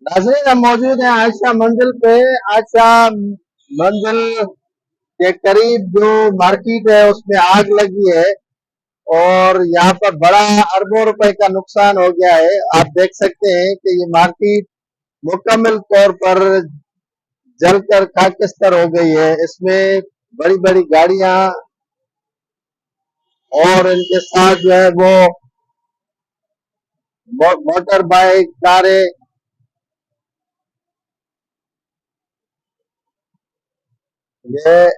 नाज़रीन, हम मौजूद हैं आयशा मंजिल पे। आयशा मंजिल के करीब जो मार्केट है उसमें आग लगी है और यहाँ पर बड़ा अरबों रुपए का नुकसान हो गया है। आप देख सकते हैं कि ये मार्केट मुकम्मल तौर पर जलकर खाकस्तर हो गई है। इसमें बड़ी बड़ी गाड़ियां और इनके साथ जो है वो मोटर बाइक, कारें, ये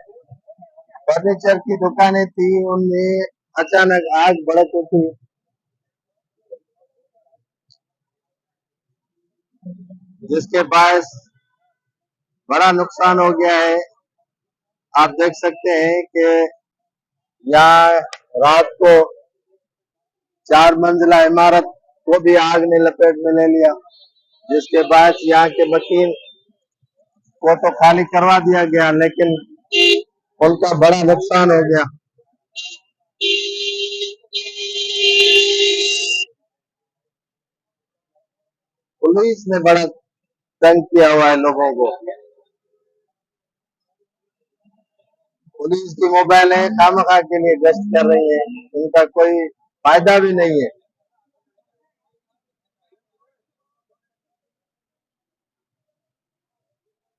फर्नीचर की दुकानें थी, उनमें अचानक आग भड़क उठी, जिसके बाद बड़ा नुकसान हो गया है। आप देख सकते हैं कि यहाँ रात को 4 मंजिला इमारत को भी आग ने लपेट में ले लिया, जिसके बाद यहाँ के मकीन को तो खाली करवा दिया गया, लेकिन उनका बड़ा नुकसान हो गया। पुलिस ने बड़ा तंग किया हुआ है लोगों को। पुलिस की मोबाइल है खामखा के लिए गश्त कर रही है, उनका कोई फायदा भी नहीं है।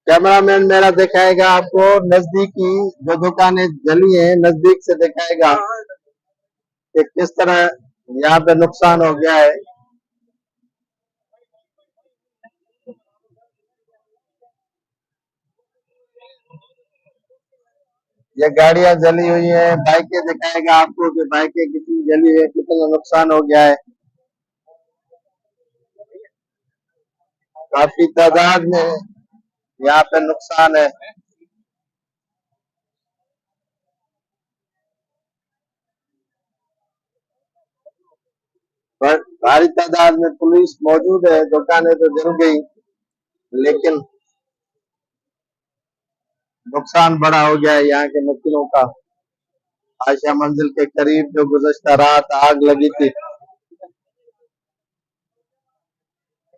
कैमरामैन मेरा दिखाएगा आपको नजदीकी जो दुकानें जली हैं, नजदीक से दिखाएगा कि किस तरह यहाँ पे नुकसान हो गया है। ये गाड़ियां जली हुई है, बाइकें दिखाएगा आपको कि बाइकें कितनी जली है, कितना नुकसान हो गया है। काफी तादाद में यहाँ पे नुकसान है। पर भारी तादाद में पुलिस मौजूद है। दुकानें तो जल गई, लेकिन नुकसान बड़ा हो गया है यहाँ के मकीनों का। आयशा मंजिल के करीब जो गुज़श्ता रात आग लगी थी,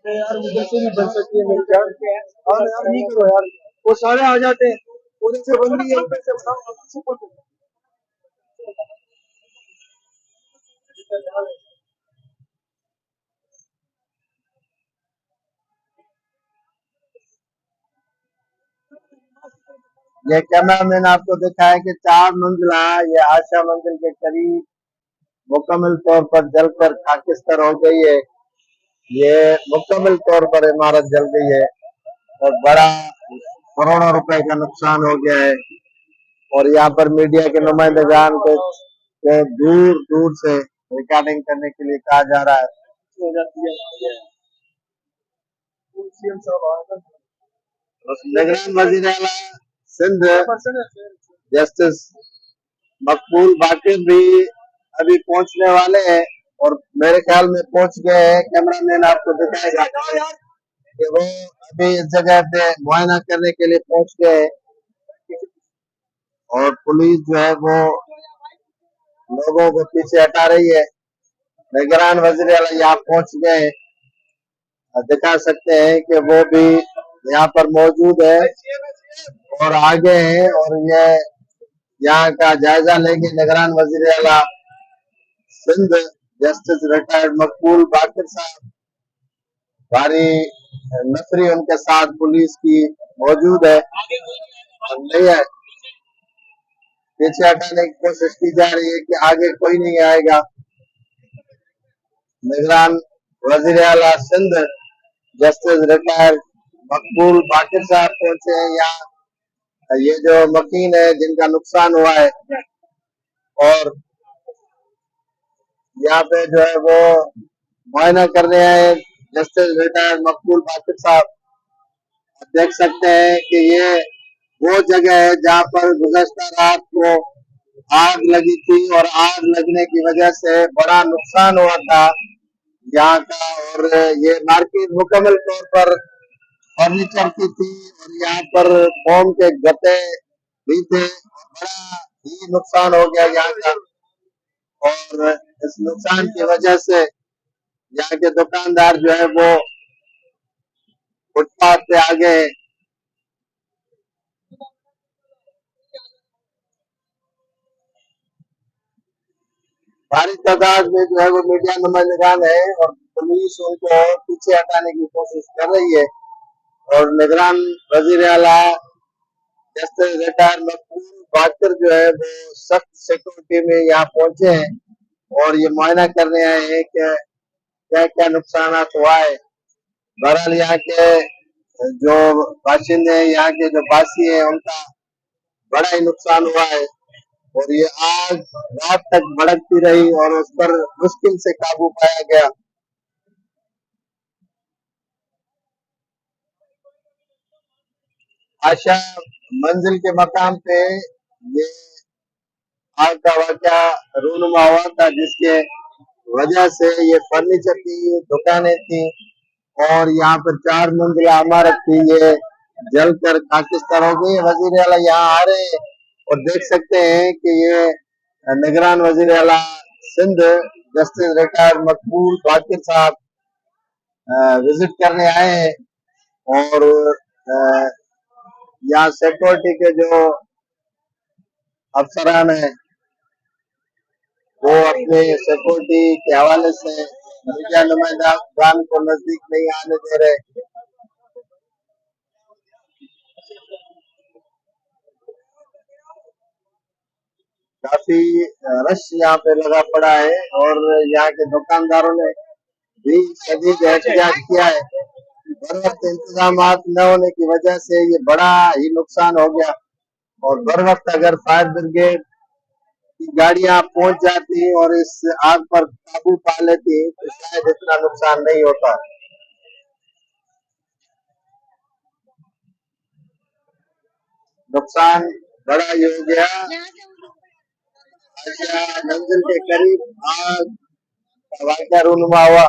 यार उधर से भी बन सकती है मेरी जान। और यार नहीं करो यार, वो सारे आ जाते हैं, उधर से बन रही है, उधर से बनाओ। ये कैमरा मैंने आपको दिखा है कि 4 मंजिला ये आयशा मंजिल के करीब मुकम्मल तौर पर जलकर खाकिस्तर हो गई है। ये मुकम्मल तौर पर इमारत जल गई है और बड़ा करोड़ों रुपए का नुकसान हो गया है। और यहाँ पर मीडिया के नुमाइंदगान को दूर दूर से रिकॉर्डिंग करने के लिए कहा जा रहा है। निगरान वजीर आला सिंध जस्टिस मकबूल बाकिर भी अभी पहुंचने वाले हैं और मेरे ख्याल में पहुंच गए हैं। कैमरामैन आपको दिखाएगा कि वो अभी इस जगह पे मुआयना करने के लिए पहुंच गए हैं और पुलिस जो है वो लोगों को पीछे हटा रही है। निगरान वजीर आला यहाँ पहुंच गए हैं, दिखा सकते हैं कि वो भी यहाँ पर मौजूद है और आगे हैं और ये यहाँ का जायजा लेंगे। निगरान वजीर आला सिंध जस्टिस रिटायर्ड मकबूल बाकिर साहब, भारी नफरी उनके साथ पुलिस की मौजूद है और नहीं है, पीछे हटाने की कोशिश की जा रही है कि आगे कोई नहीं आएगा। निगरान वजीर आला सिंध जस्टिस रिटायर्ड मकबूल बाकिर साहब पहुंचे हैं यहाँ। ये जो मकीन है जिनका नुकसान हुआ है और यहाँ पे जो है वो मुआयना करने आए जस्टिस रिटायर्ड मकबूल बाकिर साहब। देख सकते हैं कि ये वो जगह है जहाँ पर गुज़श्ता रात को आग लगी थी और आग लगने की वजह से बड़ा नुकसान हुआ था यहाँ का। और ये मार्केट मुकम्मल तौर पर फर्नीचर की थी और यहाँ पर फोम के गते भी थे। बड़ा ही नुकसान हो गया यहाँ का। और इस नुकसान की वजह से यहाँ के दुकानदार जो है वो फुटपाथ पे आ गए हैं। भारी तादाद में जो है वो मीडिया नुमाइंदगान है और पुलिस उनको पीछे हटाने की कोशिश कर रही है। और निगरान वजीर आला जस्टिस रिटायर्ड मकबूल बाकर जो है वो सख्त सिक्योरिटी में यहाँ पहुंचे हैं और ये मुआयना करने आए हैं कि क्या क्या नुकसान हुआ है। बहरहाल यहाँ के जो बाशिंदे हैं, यहाँ के जो बासी हैं, उनका बड़ा ही नुकसान हुआ है। और ये आग रात तक भड़कती रही और उस पर मुश्किल से काबू पाया गया। आशा मंजिल के मकाम पे ये आग का वाकया रूनुमा हुआ था, जिसके वजह से ये फर्नीचर की दुकानें थी और यहाँ पर 4 मंजिला इमारत थी, ये जलकर खाकिस्तान हो गई। वजीर आला यहाँ आ रहे हैं और देख सकते हैं कि ये निगरान वजीर आला सिंध जस्टिस रिटायर्ड मकबूल बाकिर साहब विजिट करने आए हैं। और यहाँ सिक्योरिटी के जो अफसरान है वो अपने सिक्योरिटी के हवाले से मीडिया नुमाइंदगान को नजदीक नहीं आने दे रहे। काफी रश यहाँ पे लगा पड़ा है और यहाँ के दुकानदारों ने भी शदीद एहतियात किया है। बर वक्त इंतजाम न होने की वजह से ये बड़ा ही नुकसान हो गया। और बर वक्त अगर फायर ब्रिगेड की गाड़ियां पहुंच जाती और इस आग पर काबू पा लेती तो शायद इतना नुकसान नहीं होता। नुकसान बड़ा ही हो गया। आशा मंजिल के करीब आग का वाक़या रूनुमा हुआ।